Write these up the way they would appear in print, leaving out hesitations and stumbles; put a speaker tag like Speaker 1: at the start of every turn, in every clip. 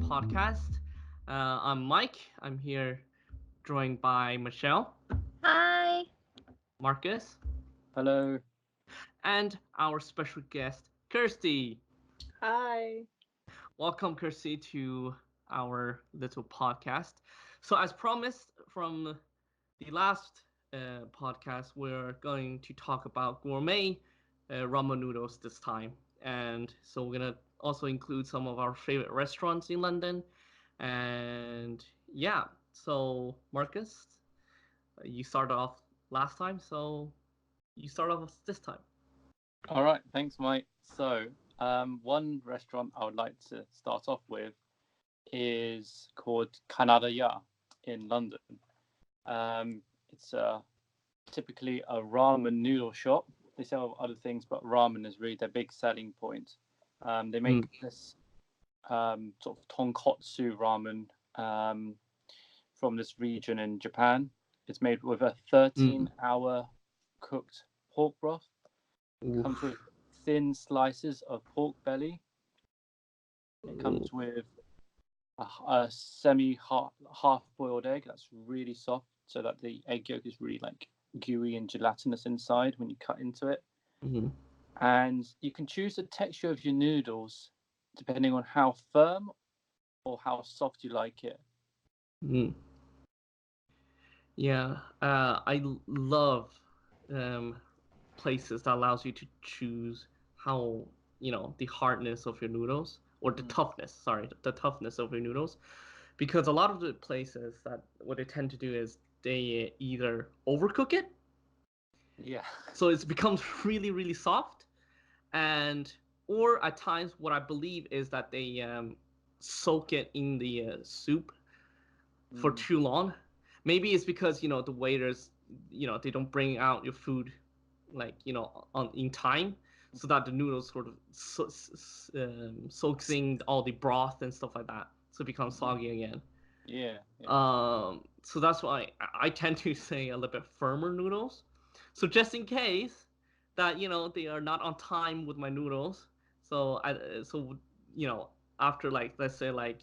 Speaker 1: 3mfoodiepodcast. I'm Mike. I'm here joined by Michelle,
Speaker 2: Hi.
Speaker 1: Marcus,
Speaker 3: Hello.
Speaker 1: and our special guest, Kirsty.
Speaker 4: Hi.
Speaker 1: Welcome, Kirsty, to our little podcast. So, as promised from the last podcast, we're going to talk about gourmet ramen noodles this time. And so, we're going to also include some of our favorite restaurants in London. And yeah, so Marcus, you started off last time, so you start off this time.
Speaker 3: All right. Thanks, Mike. So, one restaurant I would like to start off with is called Kanadaya in London. It's typically a ramen noodle shop. They sell other things, but ramen is really their big selling point. They make this sort of tonkotsu ramen from this region in Japan. It's made with a 13-hour cooked pork broth. It comes with thin slices of pork belly. It comes with a half-boiled egg that's really soft, so that the egg yolk is really like gooey and gelatinous inside when you cut into it. And you can choose the texture of your noodles depending on how firm or how soft you like it.
Speaker 1: Yeah, I love places that allows you to choose how the hardness of your noodles or the toughness. Sorry, the toughness of your noodles, because a lot of the places that what they tend to do is they either overcook it, so it becomes really really soft, and or at times what I believe is that they soak it in the soup for too long. Maybe it's because the waiters they don't bring out your food like on in time, so that the noodles sort of soaks in all the broth and stuff like that, so it becomes soggy again. So that's why I tend to say a little bit firmer noodles. So just in case that they are not on time with my noodles, so after like let's say like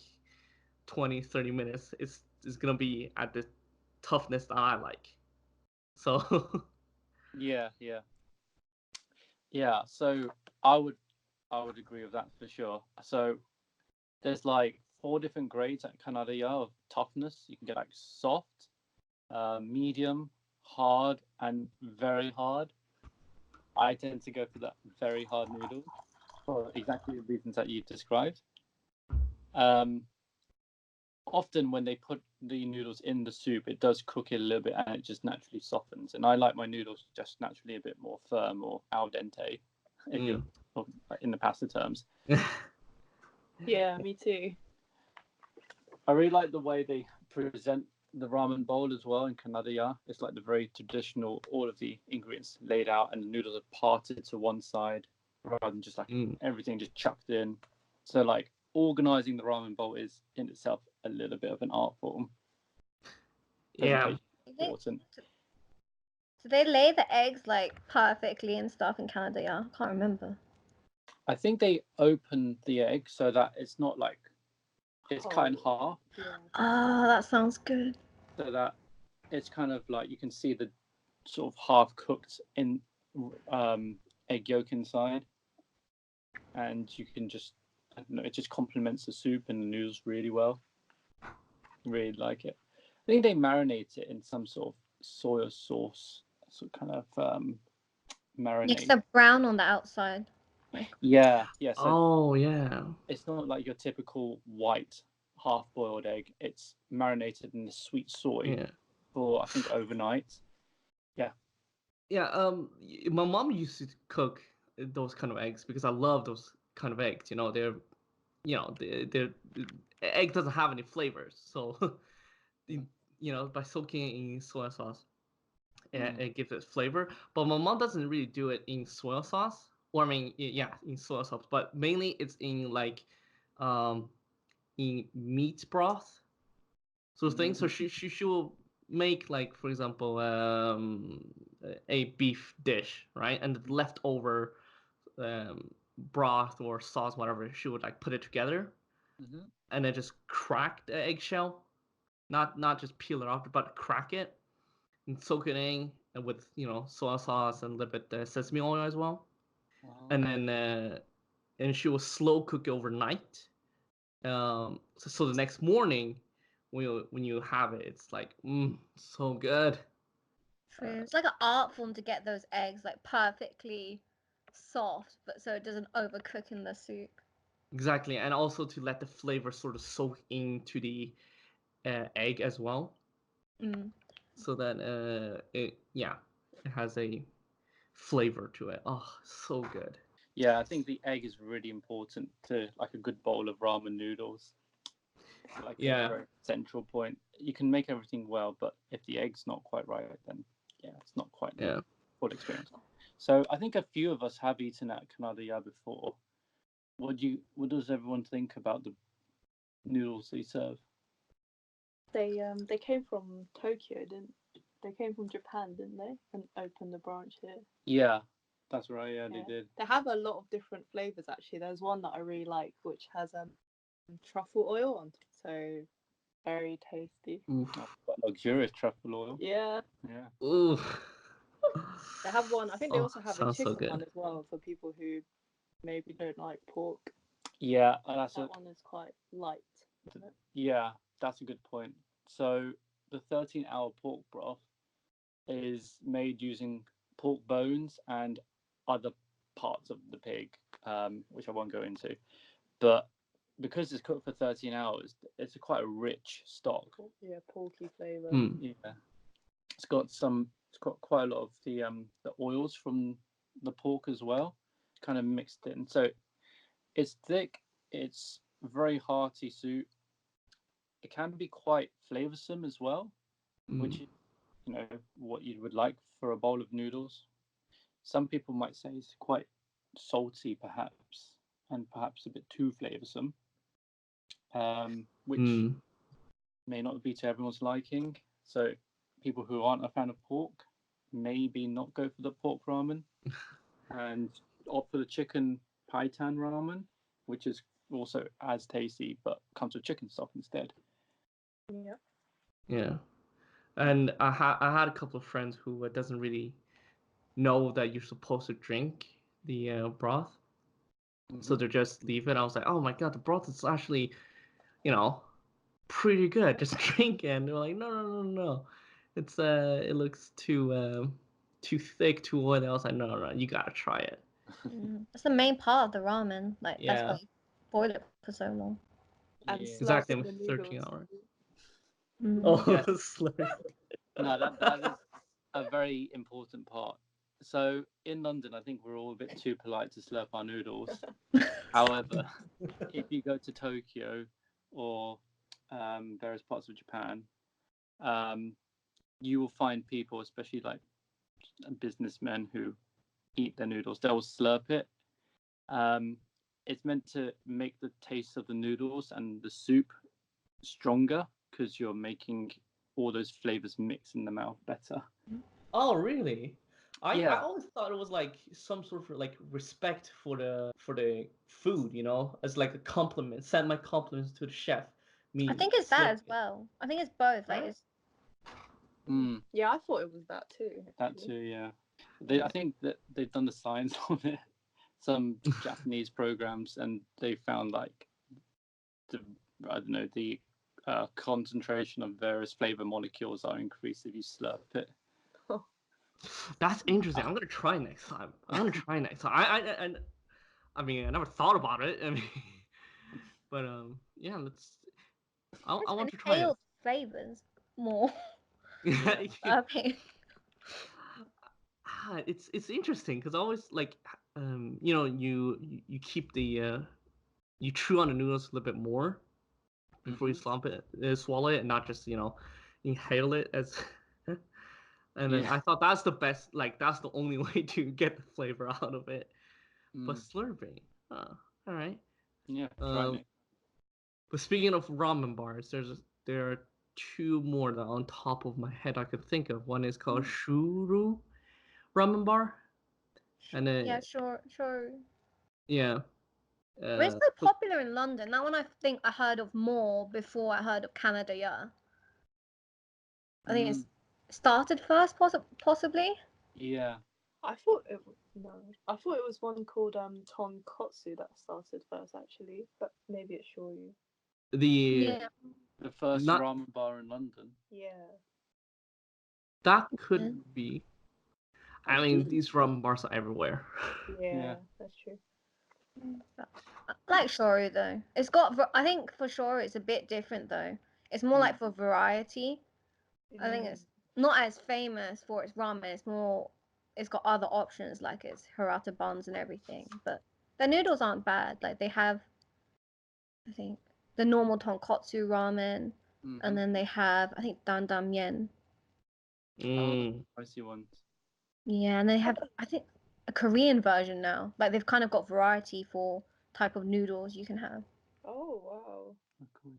Speaker 1: 20-30 minutes, it's gonna be at the toughness that I like. So
Speaker 3: Yeah. So I would agree with that for sure. So there's like 4 different grades at Kanadaya of toughness. You can get like soft, medium, hard, and very hard. I tend to go for that very hard noodle for exactly the reasons that you've described. Often when they put the noodles in the soup, it does cook it a little bit and it just naturally softens. And I like my noodles just naturally a bit more firm or al dente, if you're in the pasta terms.
Speaker 4: Yeah, me too.
Speaker 3: I really like the way they present the ramen bowl as well in Kanadaya. It's like the very traditional, all of the ingredients laid out and the noodles are parted to one side rather than just like everything just chucked in. So like organizing the ramen bowl is in itself a little bit of an art form.
Speaker 1: Yeah.
Speaker 3: Important.
Speaker 2: Do they lay the eggs like perfectly and stuff in Canada? Yeah, I can't remember.
Speaker 3: I think they open the egg so that it's not like it's cut in half.
Speaker 2: Oh, that sounds good.
Speaker 3: So that it's kind of like you can see the sort of half cooked in egg yolk inside, and you can just I don't know, it just complements the soup and the noodles really well. Really like it. I think they marinate it in some sort of soy sauce, so kind of marinade.
Speaker 2: Makes a brown on the outside.
Speaker 3: Yeah.
Speaker 1: So
Speaker 3: it's not like your typical white half-boiled egg. It's marinated in the sweet soy for I think overnight.
Speaker 1: My mom used to cook those kind of eggs because I love those kind of eggs. They're the egg doesn't have any flavors, so by soaking it in soy sauce, it gives it flavor. But my mom doesn't really do it in soy sauce, or I mean, in soy sauce, but mainly it's in like in meat broth sort of thing. So she will make, like, for example, a beef dish, right, and the leftover broth or sauce, whatever, she would like put it together,
Speaker 3: Mhm.
Speaker 1: and then just crack the eggshell, not just peel it off, but crack it and soak it in with soy sauce and a little bit sesame oil as well, and
Speaker 3: Wow.
Speaker 1: then and she will slow cook it overnight. So the next morning when you have it, it's like so good.
Speaker 2: True. It's like an art form to get those eggs like perfectly soft, but so it doesn't overcook in the soup.
Speaker 1: Exactly, and also to let the flavor sort of soak into the egg as well,
Speaker 2: Mm.
Speaker 1: so that it has a flavor to it. Oh, so good.
Speaker 3: Yeah, I think the egg is really important to like a good bowl of ramen noodles. It's like a
Speaker 1: Yeah,
Speaker 3: very central point. You can make everything well, but if the egg's not quite right, then yeah, it's not quite the
Speaker 1: yeah.
Speaker 3: full experience. So I think a few of us have eaten at Canada before. What does everyone think about the noodles they serve?
Speaker 4: They came from Tokyo, didn't they? Came from Japan, didn't they? And opened a branch here.
Speaker 3: Yeah, that's right. Yeah, they
Speaker 4: Yeah.
Speaker 3: did.
Speaker 4: They have a lot of different flavors actually. There's one that I really like, which has truffle oil on, so very tasty.
Speaker 1: Oof.
Speaker 3: Oh, quite luxurious truffle oil.
Speaker 4: Yeah.
Speaker 3: Yeah.
Speaker 1: Oof.
Speaker 4: They have one. I think they
Speaker 1: Oh,
Speaker 4: also have a
Speaker 1: sounds so
Speaker 4: chicken
Speaker 1: good.
Speaker 4: one as well for people who maybe don't like pork.
Speaker 3: Yeah, that's
Speaker 4: That one is quite light, isn't it?
Speaker 3: yeah, that's a good point. So the 13-hour pork broth is made using pork bones and other parts of the pig, which I won't go into. But because it's cooked for 13 hours, it's quite a rich stock.
Speaker 4: Yeah, porky flavor.
Speaker 1: Mm.
Speaker 3: Yeah, it's got quite a lot of the oils from the pork as well, kind of mixed in. So it's thick, it's very hearty soup. It can be quite flavoursome as well, which
Speaker 1: Mm.
Speaker 3: is what you would like for a bowl of noodles. Some people might say it's quite salty, perhaps, and perhaps a bit too flavoursome, which
Speaker 1: Mm.
Speaker 3: may not be to everyone's liking. So people who aren't a fan of pork maybe not go for the pork ramen and opt for the chicken paitan ramen, which is also as tasty but comes with chicken stock instead.
Speaker 4: Yeah.
Speaker 1: Yeah. And I had a couple of friends who doesn't really know that you're supposed to drink the broth, so they just leave it. I was like, oh my god, the broth is actually, you know, pretty good. Just drink it. And they're like, no, no, no, no. It's it looks too thick, too oily. I was like, no, no, no, you gotta try it.
Speaker 2: That's the main part of the ramen. Like that's why
Speaker 1: Yeah,
Speaker 2: you boil it for so long.
Speaker 4: And
Speaker 3: Yeah.
Speaker 1: exactly.
Speaker 4: slurping the
Speaker 1: 13
Speaker 4: noodles.
Speaker 1: hours.
Speaker 2: Mm.
Speaker 1: Oh,
Speaker 3: Yeah.
Speaker 1: slurp.
Speaker 3: No, that is a very important part. So in London, I think we're all a bit too polite to slurp our noodles. However, if you go to Tokyo or various parts of Japan, um, you will find people, especially like businessmen who eat their noodles, they'll slurp it. Um, it's meant to make the taste of the noodles and the soup stronger because you're making all those flavors mix in the mouth better.
Speaker 1: Oh, really? I
Speaker 3: Yeah,
Speaker 1: always thought it was like some sort of like respect for the food, as like a compliment. Send my compliments to the chef.
Speaker 2: I
Speaker 1: Me
Speaker 2: think it's that
Speaker 1: slurp
Speaker 2: as
Speaker 1: it.
Speaker 2: well. I think it's both. Like
Speaker 1: Right?
Speaker 2: it's
Speaker 4: Yeah, I thought it was that too.
Speaker 3: that
Speaker 4: Actually.
Speaker 3: too. Yeah, I think that they've done the science on it. Some Japanese programs, and they found like the I don't know the concentration of various flavor molecules are increased if you slurp it.
Speaker 1: That's interesting. I'm gonna try next time. I mean, I never thought about it. I mean, but yeah, I
Speaker 2: just
Speaker 1: want to try it.
Speaker 2: inhaled flavors more.
Speaker 3: Yeah.
Speaker 2: Slurping.
Speaker 1: It's interesting because I always like you keep you chew on the noodles a little bit more before you swallow it, and not just inhale it as. And then
Speaker 3: Yeah.
Speaker 1: I thought that's the best, like that's the only way to get the flavor out of it. But slurping, all right.
Speaker 3: Yeah. Try
Speaker 1: Um,
Speaker 3: it.
Speaker 1: but speaking of ramen bars, there are two more that on top of my head I could think of. One is called Shuru ramen bar, and then
Speaker 2: Yeah, sure, sure.
Speaker 1: yeah,
Speaker 2: But it's so
Speaker 1: but
Speaker 2: popular in London. That one I think I heard of more before I heard of Canada, yeah. I think it's started first, possibly.
Speaker 3: Yeah.
Speaker 4: I thought it no. I thought it was one called tonkotsu that started first actually, but maybe it's shoyu.
Speaker 1: the
Speaker 2: Yeah.
Speaker 3: The first
Speaker 1: not
Speaker 3: ramen bar in London.
Speaker 4: Yeah.
Speaker 1: that
Speaker 2: Yeah.
Speaker 1: could be. I mean, these ramen bars are everywhere.
Speaker 4: Yeah, that's true.
Speaker 2: I like shoyu though. It's got. I think for shoyu it's a bit different though. It's more like for variety. I think it's not as famous for its ramen. It's more. It's got other options like its hirata buns and everything. But the noodles aren't bad. Like they have, I think, the normal tonkotsu ramen, and then they have I think dandam yen.
Speaker 3: Spicy ones.
Speaker 2: Yeah, and they have I think a Korean version now. Like they've kind of got variety for type of noodles you can have.
Speaker 4: Oh wow.
Speaker 3: Oh, cool.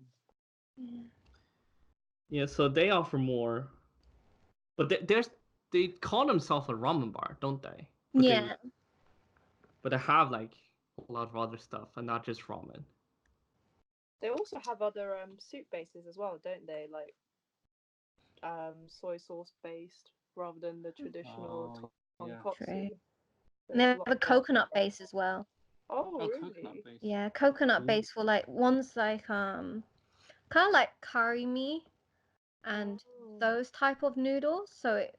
Speaker 2: Yeah.
Speaker 1: Yeah, so they offer more, but they call themselves a ramen bar, don't they? But
Speaker 2: Yeah.
Speaker 1: but they have like a lot of other stuff and not just ramen.
Speaker 4: They also have other soup bases as well, don't they? Like soy sauce based rather than the traditional tonkotsu.
Speaker 2: True.
Speaker 4: So
Speaker 2: And they
Speaker 4: it's
Speaker 2: have
Speaker 4: a lot
Speaker 2: a
Speaker 4: more
Speaker 2: coconut base as well.
Speaker 4: Oh, really?
Speaker 3: Coconut base.
Speaker 2: Yeah, coconut base for like ones like kind of like curry mee and
Speaker 4: Oh.
Speaker 2: those type of noodles. So it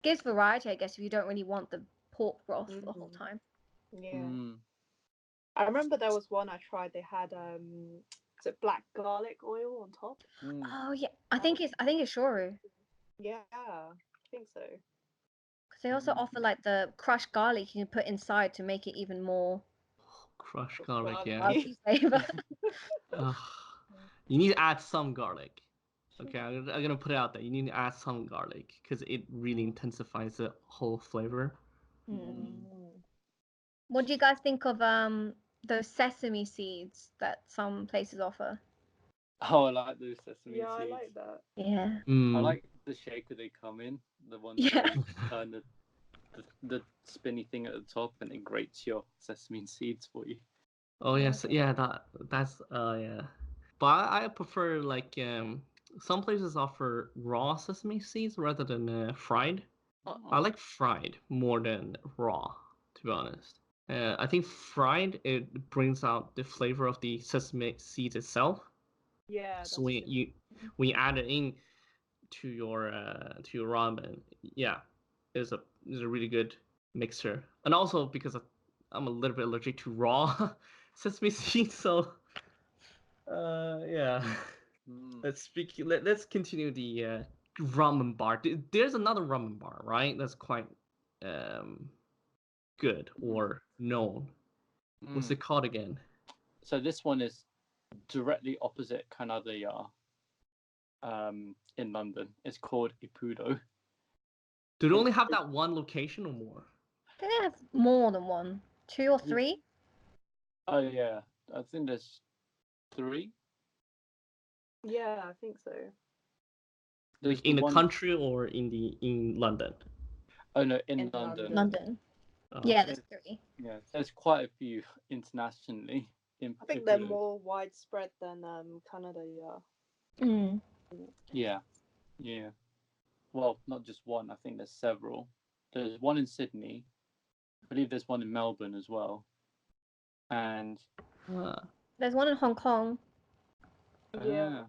Speaker 2: gives variety, I guess, if you don't really want the pork broth the whole time.
Speaker 4: Yeah. I remember there was one I tried. They had is it black garlic oil on top?
Speaker 2: Oh yeah, I think it's shoru.
Speaker 4: Yeah, I think so.
Speaker 2: Because they also offer like the crushed garlic you can put inside to make it even more
Speaker 1: Crushed garlic, yeah.
Speaker 2: garlicky flavor.
Speaker 1: You need to add some garlic. Okay, I'm gonna put it out there. You need to add some garlic because it really intensifies the whole flavor.
Speaker 2: What do you guys think of those sesame seeds that some places offer?
Speaker 3: Oh, I like those sesame
Speaker 4: Yeah,
Speaker 3: seeds.
Speaker 4: I like that.
Speaker 2: Yeah.
Speaker 3: I like the shaker they come in. The one that turn the spinny thing at the top and it grates your sesame seeds for you.
Speaker 1: Oh yes, yeah, that's yeah. But I prefer like some places offer raw sesame seeds rather than fried. I like fried more than raw, to be honest. I think fried it brings out the flavor of the sesame seeds itself.
Speaker 4: Yeah.
Speaker 1: So when you add it in to your ramen, yeah, it's a really good mixer. And also because I'm a little bit allergic to raw sesame seeds, so yeah. Let's continue the ramen bar. There's another ramen bar, right? That's quite good or known. What's it called again?
Speaker 3: So this one is directly opposite Kanadaya in London. It's called Ipudo.
Speaker 1: Do they only have that one location or more?
Speaker 2: I think they have more than one, 2 or 3.
Speaker 3: Oh yeah, I think there's 3.
Speaker 4: Yeah, I think so.
Speaker 1: Like in the country or in London?
Speaker 3: Oh no, in London.
Speaker 2: London.
Speaker 1: Oh,
Speaker 2: yeah, there's 3.
Speaker 3: Yeah, there's quite a few internationally.
Speaker 4: I think they're more widespread than Canada.
Speaker 3: Yeah. Yeah. Well, not just one. I think there's several. There's one in Sydney. I believe there's one in Melbourne as well. And
Speaker 2: there's one in Hong Kong.
Speaker 3: Yeah.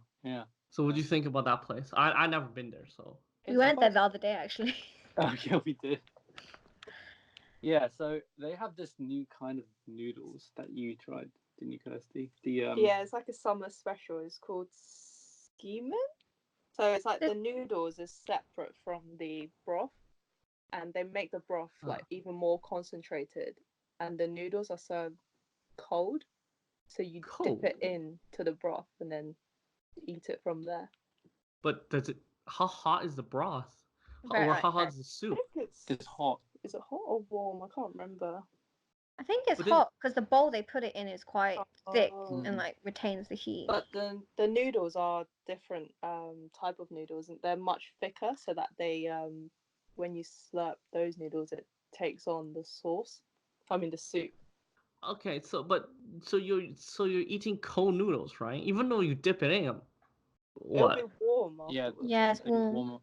Speaker 1: So what do you think about that place? I never been there, so
Speaker 2: We went there the other day actually.
Speaker 3: Oh yeah, we did. Yeah, so they have this new kind of noodles that you tried, didn't you, Kirsty?
Speaker 4: Yeah, it's like a summer special. It's called Skimen. So it's like the noodles is separate from the broth, and they make the broth like even more concentrated, and the noodles are served cold, so you dip it in to the broth and then eat it from there.
Speaker 1: But how hot is the broth?
Speaker 2: Right,
Speaker 1: how hot is the soup?
Speaker 4: I think
Speaker 3: it's hot.
Speaker 4: Is it hot or warm? I can't remember.
Speaker 2: I think it's hot because the bowl they put it in is quite thick and like retains the heat.
Speaker 4: But the noodles are different type of noodles, and they're much thicker, so that they when you slurp those noodles, it takes on the sauce. I mean the soup.
Speaker 1: Okay, so you're eating cold noodles, right? Even though you dip it in 'em.
Speaker 4: It'll be
Speaker 1: What?
Speaker 4: warm
Speaker 3: Yeah,
Speaker 4: afterwards.
Speaker 2: Yeah, it's
Speaker 3: it's
Speaker 2: warm.
Speaker 3: warmer.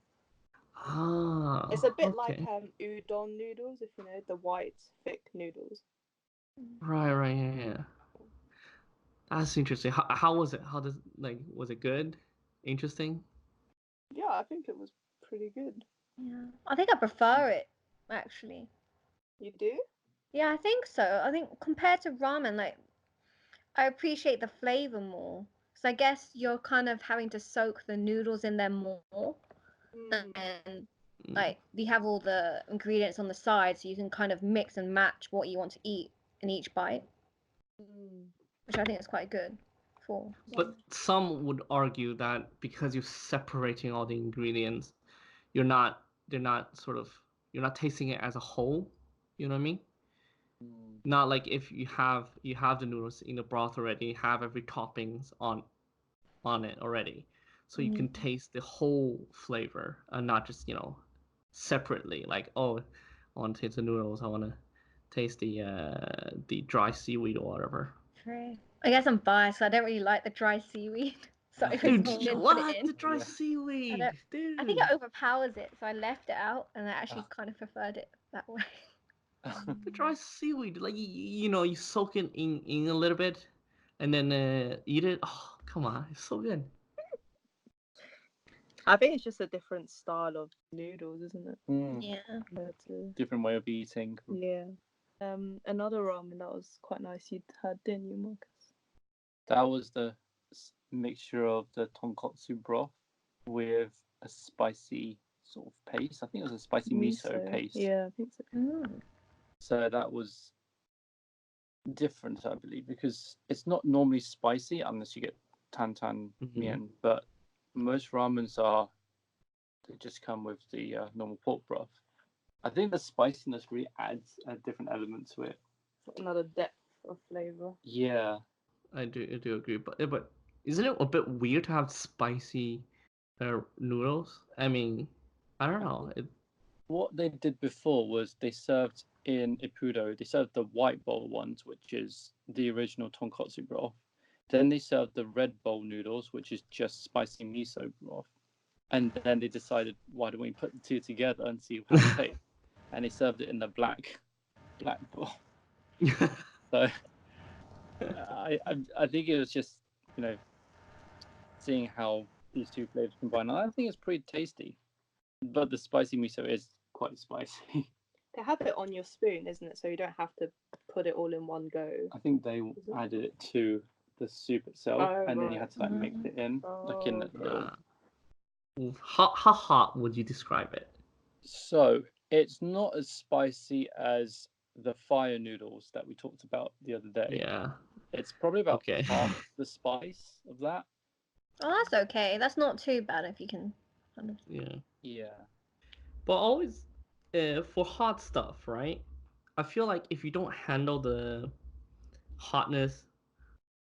Speaker 1: Ah,
Speaker 4: It's a bit like
Speaker 1: okay.
Speaker 4: udon noodles, if you know the white thick noodles.
Speaker 1: Right, yeah. That's interesting. How was it? How does was it good? Interesting?
Speaker 4: Yeah, I think it was pretty good.
Speaker 2: Yeah. I think I prefer it, actually.
Speaker 4: You do?
Speaker 2: Yeah, I think so. I think compared to ramen, like I appreciate the flavor more. So I guess you're kind of having to soak the noodles in there more,
Speaker 4: Mm.
Speaker 2: and
Speaker 1: Mm.
Speaker 2: like you have all the ingredients on the side, so you can kind of mix and match what you want to eat in each bite,
Speaker 4: Mm.
Speaker 2: which I think is quite good for
Speaker 1: But
Speaker 2: ramen.
Speaker 1: some would argue that because you're separating all the ingredients, they're not you're not tasting it as a whole. You know what I mean?
Speaker 3: Mm.
Speaker 1: Not like if you have the noodles in the broth already, have every toppings on it already, so you can
Speaker 2: Mm.
Speaker 1: taste the whole flavor and not just separately. Like, oh, I want to taste the noodles, I want to taste the dry seaweed or whatever.
Speaker 2: True. I guess I'm biased. I don't really like the dry seaweed, so I
Speaker 1: Dude,
Speaker 2: didn't put it
Speaker 1: what?
Speaker 2: in.
Speaker 1: The dry
Speaker 3: Yeah.
Speaker 2: I
Speaker 1: seaweed,
Speaker 2: don't. I think
Speaker 1: dude.
Speaker 2: it overpowers it, so I left it out, and I actually
Speaker 3: Ah.
Speaker 2: kind of preferred it that way.
Speaker 1: The dry seaweed, like you soak it in a little bit, and then eat it. Oh, come on, it's so good.
Speaker 4: I think it's just a different style of noodles, isn't it?
Speaker 3: Mm.
Speaker 2: Yeah.
Speaker 4: But,
Speaker 3: Different way of eating.
Speaker 4: yeah. Another ramen that was quite nice you had, didn't you, Marcus?
Speaker 3: That was the mixture of the tonkotsu broth with a spicy sort of paste. I think it was a spicy miso paste.
Speaker 4: Yeah, I think so.
Speaker 2: Mm.
Speaker 3: So that was different, I believe, because it's not normally spicy unless you get tantan mian, but most ramens are they just come with the normal pork broth. I think the spiciness really adds a different element to it.
Speaker 4: Another depth of flavor.
Speaker 3: Yeah.
Speaker 1: I do agree, but isn't it a bit weird to have spicy noodles? I mean, I don't know.
Speaker 3: What they did before was they served in Ippudo, they served the white bowl ones, which is the original tonkotsu broth. Then they served the red bowl noodles, which is just spicy miso broth. And then they decided, why don't we put the two together and see how it tastes? And they served it in the black bowl. So I think it was just seeing how these two flavors combine. I think it's pretty tasty, but the spicy miso is quite spicy.
Speaker 4: They have it on your spoon, isn't it? So you don't have to put it all in one go.
Speaker 3: I think they added it to the soup itself,
Speaker 4: Oh,
Speaker 3: and then you
Speaker 4: right.
Speaker 3: had to like mix it in, like in a little.
Speaker 1: How hot would you describe it?
Speaker 3: So it's not as spicy as the fire noodles that we talked about the other day.
Speaker 1: Yeah.
Speaker 3: It's probably about
Speaker 1: Okay.
Speaker 3: half the spice of that.
Speaker 2: Oh, that's okay. That's not too bad if you can.
Speaker 1: Yeah.
Speaker 3: Yeah.
Speaker 1: But always, for hot stuff, right? I feel like if you don't handle the hotness,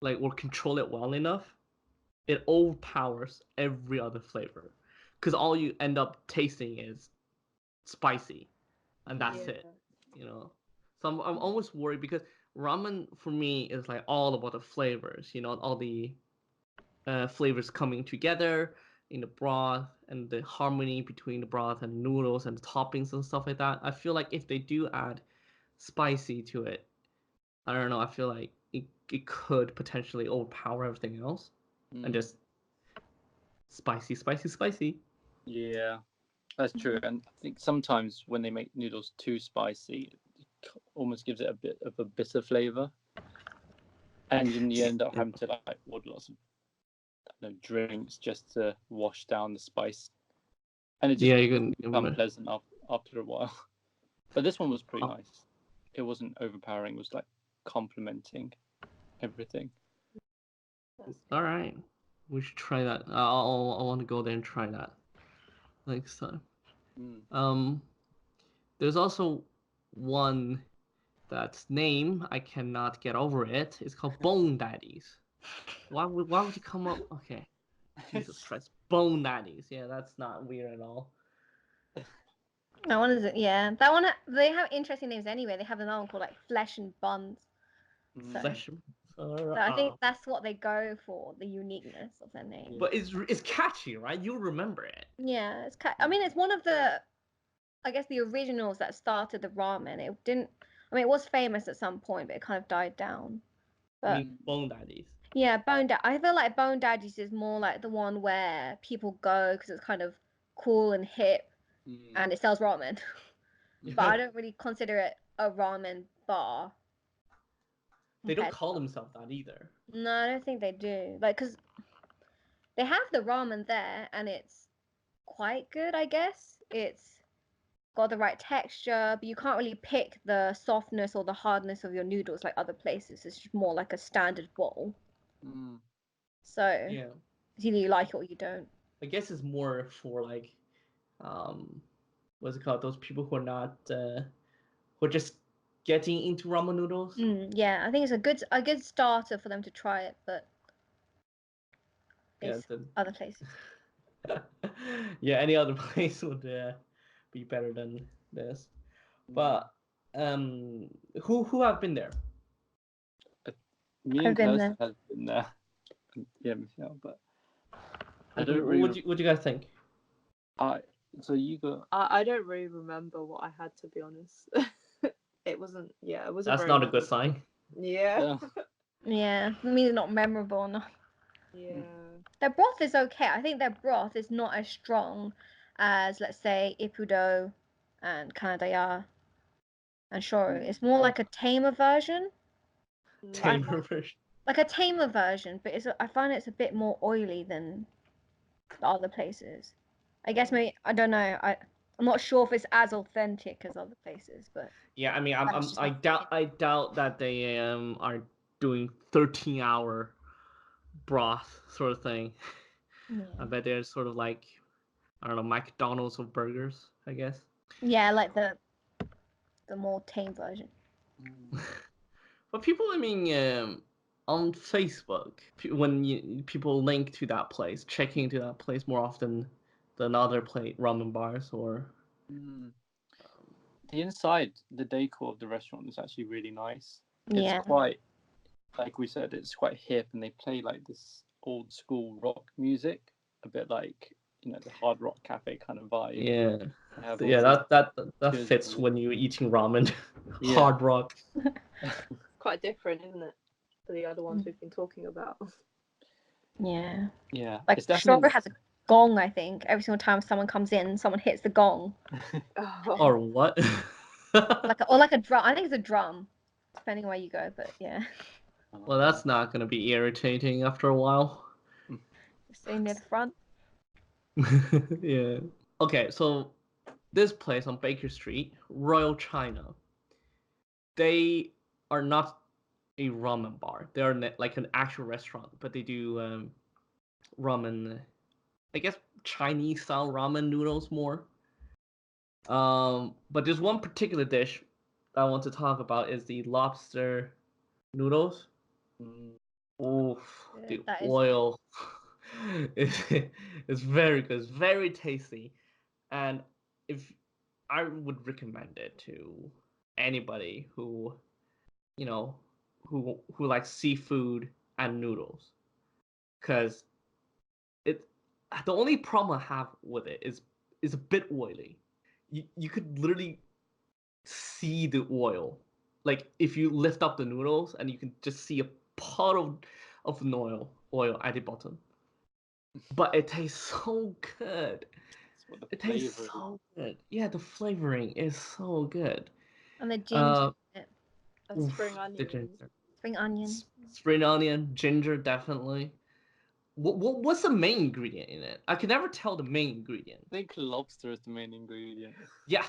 Speaker 1: like or control it well enough, it overpowers every other flavor. Because all you end up tasting is spicy, and that's
Speaker 4: Yeah.
Speaker 1: it. So I'm almost worried because ramen for me is like all about the flavors. All the flavors coming together in the broth and the harmony between the broth and the noodles and the toppings and stuff like that. I feel like if they do add spicy to it, I don't know. I feel like it could potentially overpower everything else and just spicy, spicy, spicy.
Speaker 3: Yeah, that's true. And I think sometimes when they make noodles too spicy, it almost gives it a bit of a bitter flavor, and then you end up having to like order lots of drinks just to wash down the spice, and it just
Speaker 1: Yeah, you can.
Speaker 3: unpleasant after a while. But this one was pretty nice. It wasn't overpowering. It was like complementing everything.
Speaker 1: All right, we should try that. I want to go there and try that next time. There's also one that's name I cannot get over it. It's called Bone Daddies. Why would you come up? Okay, Jesus Christ, Bone Daddies. Yeah, that's not weird at all.
Speaker 2: That one is, yeah. That one, they have interesting names anyway. They have another one called like Flesh and Buns. So,
Speaker 1: Flesh.
Speaker 2: so I think that's what they go for, the uniqueness of their name.
Speaker 1: But it's catchy, right? You'll remember it.
Speaker 2: Yeah, I mean, it's one of the, I guess, the originals that started the ramen. It didn't. I mean, it was famous at some point, but it kind of died down. But
Speaker 1: I mean, Bone Daddies.
Speaker 2: yeah, I feel like Bone Daddies is more like the one where people go because it's kind of cool and hip, and it sells ramen. But I don't really consider it a ramen bar.
Speaker 1: They don't call themselves that either.
Speaker 2: No, I don't think they do. Like, because they have the ramen there, and it's quite good, I guess. It's got the right texture, but you can't really pick the softness or the hardness of your noodles like other places. It's just more like a standard bowl. So
Speaker 1: yeah,
Speaker 2: it's either you like it or you don't.
Speaker 1: I guess it's more for like, what's it called? Those people who are not, who are just getting into ramen noodles.
Speaker 2: Yeah, I think it's a good starter for them to try it, but it's other places.
Speaker 1: Yeah, any other place would be better than this. But who have been there?
Speaker 3: Me and Kirsten have been there. Yeah, Michelle, but I don't really.
Speaker 1: What do you guys think?
Speaker 3: So you go.
Speaker 4: I don't really remember what I had, to be honest. It wasn't. Yeah, it wasn't.
Speaker 1: That's not a good sign.
Speaker 4: Yeah.
Speaker 2: Yeah, for me, it's not memorable enough.
Speaker 4: Yeah.
Speaker 2: Their broth is okay. I think their broth is not as strong as, let's say, Ippudo and Kanadaya and Shoru. It's more like a tamer version.
Speaker 1: Tamer version.
Speaker 2: Like a tamer version, but I find it's a bit more oily than the other places. I guess maybe, I don't know. I'm not sure if it's as authentic as other places, but
Speaker 1: yeah, I mean, I doubt that they are doing 13-hour broth sort of thing.
Speaker 2: Yeah.
Speaker 1: I bet they're sort of like, I don't know, McDonald's of burgers, I guess.
Speaker 2: Yeah, like the more tame version.
Speaker 1: But people, I mean, on Facebook, when people link to that place, checking into that place more often than other ramen bars, or
Speaker 3: the inside, the decor of the restaurant is actually really nice.
Speaker 2: Yeah.
Speaker 3: It's quite, like we said, it's quite hip, and they play like this old school rock music, a bit like, you know, the Hard Rock Cafe kind of vibe.
Speaker 1: Yeah, that fits when you're eating ramen. Hard rock.
Speaker 4: Quite different, isn't it, to the other ones we've been talking about?
Speaker 2: Yeah.
Speaker 3: Yeah.
Speaker 2: Like Shoru has a gong, I think. Every single time someone comes in, someone hits the gong.
Speaker 1: Or what?
Speaker 2: like a drum. I think it's a drum, depending where you go, but yeah.
Speaker 1: Well, that's not gonna be irritating after a while.
Speaker 2: Stay near the front.
Speaker 1: Yeah. Okay, so this place on Baker Street, Royal China, they are not a ramen bar. They are like an actual restaurant, but they do ramen, I guess Chinese style ramen noodles more. But there's one particular dish that I want to talk about is the lobster noodles. Oof, the oil is very good. It's very tasty, and if I would recommend it to anybody who, you know, who likes seafood and noodles, because the only problem I have with it is a bit oily. You could literally see the oil, like if you lift up the noodles and you can just see a pot of oil at the bottom. But it tastes so good. It tastes so good. Yeah, the flavoring is so good.
Speaker 2: And the ginger.
Speaker 4: And spring onions.
Speaker 2: Spring onion.
Speaker 1: Spring onion, ginger, definitely. What's the main ingredient in it? I can never tell the main ingredient.
Speaker 3: I think lobster is the main ingredient.
Speaker 1: Yeah.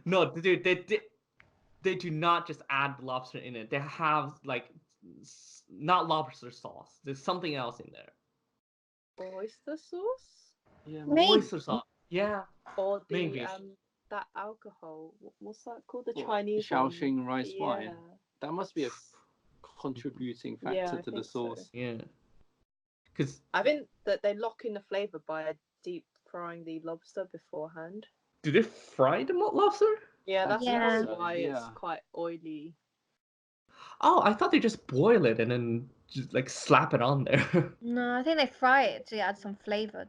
Speaker 1: No, dude, they do not just add lobster in it. They have like not lobster sauce. There's something else in there.
Speaker 4: Oyster sauce?
Speaker 3: Yeah,
Speaker 1: oyster sauce. Yeah.
Speaker 4: Or the
Speaker 1: maybe.
Speaker 4: That alcohol. What's that called? The Chinese
Speaker 3: Shaoxing rice wine. That must be a contributing factor to the sauce.
Speaker 1: So. Yeah. Because
Speaker 4: I think that they lock in the flavor by deep frying the lobster beforehand.
Speaker 1: Do they fry the lobster?
Speaker 4: Yeah, that's why it's quite oily.
Speaker 1: Oh, I thought they just boil it and then just like slap it on there.
Speaker 2: No, I think they fry it to add some flavor.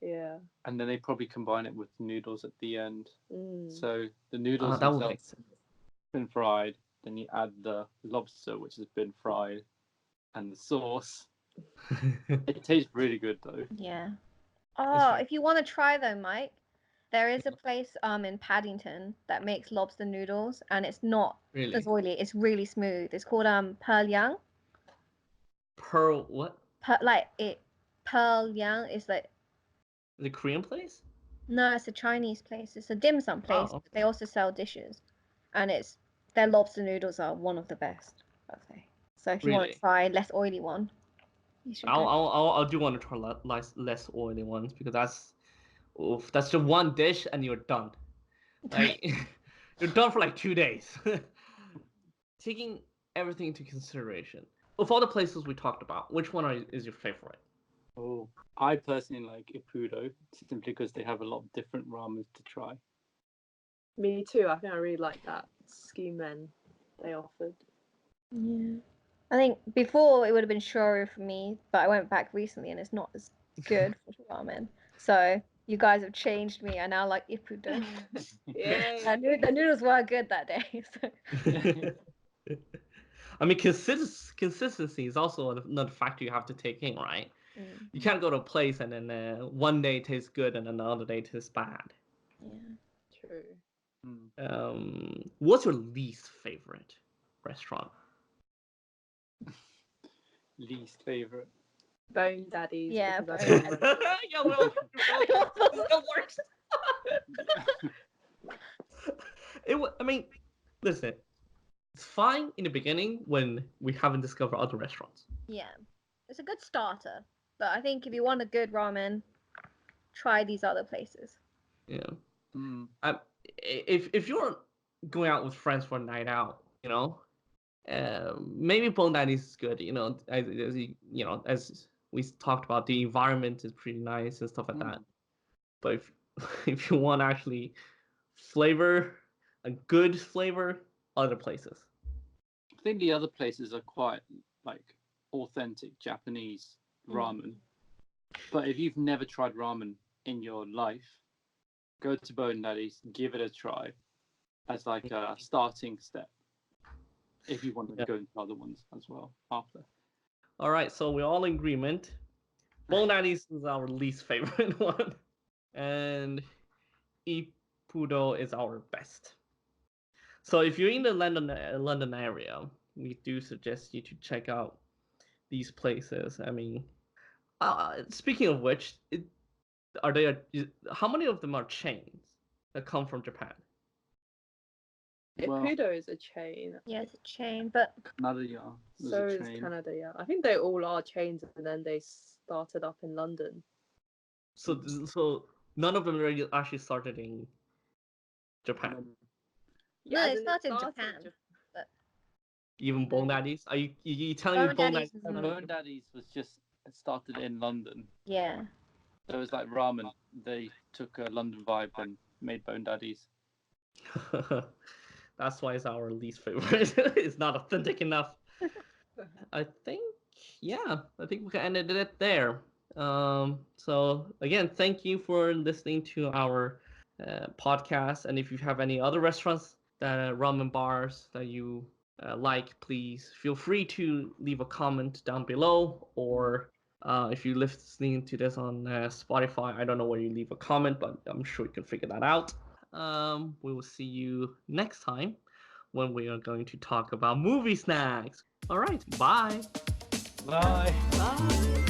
Speaker 4: Yeah.
Speaker 3: And then they probably combine it with noodles at the end.
Speaker 4: Mm.
Speaker 3: So the noodles
Speaker 1: That would
Speaker 3: themselves
Speaker 1: make sense.
Speaker 3: been fried. Then you add the lobster, which has been fried, and the sauce. It tastes really good though.
Speaker 2: Yeah.
Speaker 1: That's
Speaker 2: Oh,
Speaker 1: right.
Speaker 2: if you want to try though, Mike, there is a place in Paddington that makes lobster noodles, and it's not
Speaker 1: Really?
Speaker 2: as oily. It's really smooth. It's called Pearl Yang.
Speaker 1: Pearl what?
Speaker 2: Pearl Yang is like
Speaker 1: The Korean place?
Speaker 2: no, it's a Chinese place. It's a dim sum place.
Speaker 1: Oh,
Speaker 2: But they also sell dishes, and it's their lobster noodles are one of the best. I'd say. So if you want
Speaker 1: really?
Speaker 2: to try a less oily one, you should. Go.
Speaker 1: I do want to try less oily ones because that's just one dish and you're done. Like you're done for like 2 days. Taking everything into consideration, of all the places we talked about, which one is your favorite?
Speaker 3: Oh, I personally like Ippudo simply because they have a lot of different ramens to try.
Speaker 4: Me too. I think I really like that ski men they offered.
Speaker 2: Yeah. I think before it would have been shoyu for me, but I went back recently and it's not as good for ramen. So you guys have changed me. I now like Ippudo.
Speaker 4: Yeah.
Speaker 2: I knew the noodles were good that day. So.
Speaker 1: I mean, consistency is also another factor you have to take in, right? You can't go to a place and then one day it tastes good and another day it tastes bad.
Speaker 2: Yeah.
Speaker 4: True.
Speaker 1: What's your least favorite restaurant?
Speaker 3: Least favorite.
Speaker 4: Bone daddies.
Speaker 2: Yeah,
Speaker 4: because I
Speaker 2: Bone
Speaker 4: don't
Speaker 2: Daddies.
Speaker 4: like
Speaker 1: Yeah, well, this is the worst. I mean, listen, it's fine in the beginning when we haven't discovered other restaurants.
Speaker 2: Yeah. It's a good starter. But I think if you want a good ramen, try these other places.
Speaker 1: Yeah.
Speaker 3: Mm.
Speaker 1: If you're going out with friends for a night out, maybe Bone Daddies is good. As we talked about, the environment is pretty nice and stuff like that. But if you want actually a good flavor, other places.
Speaker 3: I think the other places are quite like authentic Japanese ramen. But if you've never tried ramen in your life, go to Bone Daddies, give it a try as like a starting step. If you want to go into other ones as well after.
Speaker 1: All right, so we're all in agreement. Bone Daddies is our least favorite one, and Ippudo is our best. So if you're in the London area, we do suggest you to check out these places. I mean, speaking of which, how many of them are chains that come from Japan?
Speaker 4: Ippudo is a chain.
Speaker 2: Yeah, it's a chain, but
Speaker 3: Canada, yeah.
Speaker 4: So is Canada, yeah. I think they all are chains, and then they started up in London.
Speaker 1: So none of them really actually started in Japan.
Speaker 2: no, it started in Japan. But
Speaker 1: Even Bone Daddies? Are you telling me
Speaker 2: Bone
Speaker 1: Bone
Speaker 2: Daddies
Speaker 1: Daddies?
Speaker 2: is not-
Speaker 3: Bone Daddies was just started in London.
Speaker 2: Yeah.
Speaker 3: So it was like ramen. They took a London vibe and made Bone Daddies.
Speaker 1: That's why it's our least favorite. It's not authentic enough. I think we can end it there. So again, thank you for listening to our podcast. And if you have any other restaurants ramen bars that you like, please feel free to leave a comment down below. Or if you're listening to this on Spotify, I don't know where you leave a comment, but I'm sure you can figure that out. We will see you next time when we are going to talk about movie snacks. All right, bye.
Speaker 3: Bye.
Speaker 1: Bye.